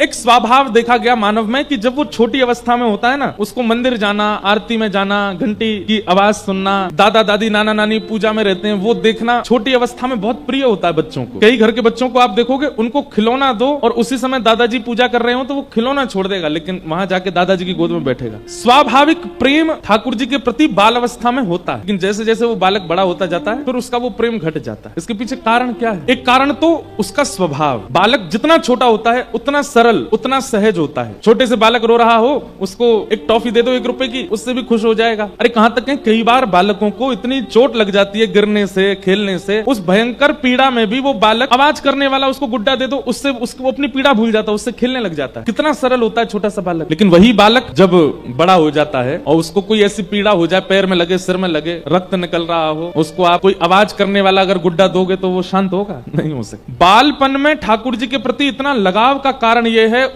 एक स्वभाव देखा गया मानव में कि जब वो छोटी अवस्था में होता है ना, उसको मंदिर जाना, आरती में जाना, घंटी की आवाज सुनना, दादा दादी नाना नानी पूजा में रहते हैं, वो देखना छोटी अवस्था में बहुत प्रिय होता है बच्चों को। कई घर के बच्चों को आप देखोगे, उनको खिलौना दो और उसी समय दादाजी पूजा कर रहे हो तो वो खिलौना छोड़ देगा, लेकिन वहां जाके दादाजी की गोद में बैठेगा। स्वाभाविक प्रेम ठाकुर जी के प्रति बाल अवस्था में होता है, लेकिन जैसे जैसे वो बालक बड़ा होता जाता है फिर उसका वो प्रेम घट जाता है। इसके पीछे कारण क्या है? एक कारण तो उसका स्वभाव। बालक जितना छोटा होता है उतना सरल, उतना सहज होता है। छोटे से बालक रो रहा हो, उसको एक टॉफी दे दो 1 रुपए की, उससे भी खुश हो जाएगा। अरे कहां तक है, कई बार बालकों को इतनी चोट लग जाती है गिरने से, खेलने से, उस भयंकर पीड़ा में भी वो बालक, आवाज करने वाला उसको गुड्डा दे दो, उससे उसको अपनी पीड़ा भूल जाता है, उससे खेलने लग जाता है। कितना सरल होता है छोटा सा बालक। लेकिन वही बालक जब बड़ा हो जाता है और उसको कोई ऐसी पीड़ा हो जाए, पैर में लगे, सिर में लगे, रक्त निकल रहा हो, उसको आप कोई आवाज करने वाला अगर गुड्डा दोगे तो वो शांत होगा? नहीं हो सकता। बालपन में ठाकुर जी के प्रति इतना लगाव का कारण यह है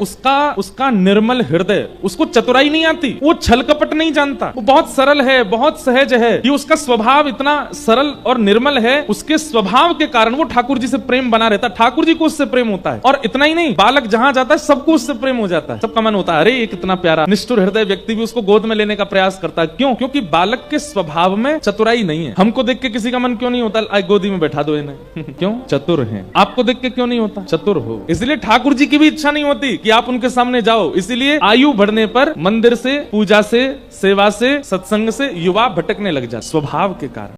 उसका निर्मल हृदय। उसको चतुराई नहीं आती, वो छल कपट नहीं जानता, वो बहुत सरल है, बहुत सहज है। ये उसका स्वभाव इतना सरल और निर्मल है, उसके स्वभाव के कारण वो ठाकुर जी से प्रेम बना रहता है। ठाकुर जी को उससे प्रेम होता है। और इतना ही नहीं, बालक जहां जाता है सबको उससे प्रेम हो जाता है, सबका मन होता है अरे ये कितना प्यारा। निष्ठुर हृदय व्यक्ति भी उसको गोद में लेने का प्रयास करता है। क्यों? क्योंकि बालक के स्वभाव में चतुराई नहीं है। हमको देख के किसी का मन क्यों नहीं होता गोदी में बैठा दो इन्हें? क्यों? चतुर हैं। आपको देख के क्यों नहीं होता? चतुर हो। इसलिए ठाकुर जी की भी इच्छा नहीं होती कि आप उनके सामने जाओ। इसीलिए आयु बढ़ने पर मंदिर से, पूजा से, सेवा से, सत्संग से युवा भटकने लग जाता, स्वभाव के कारण।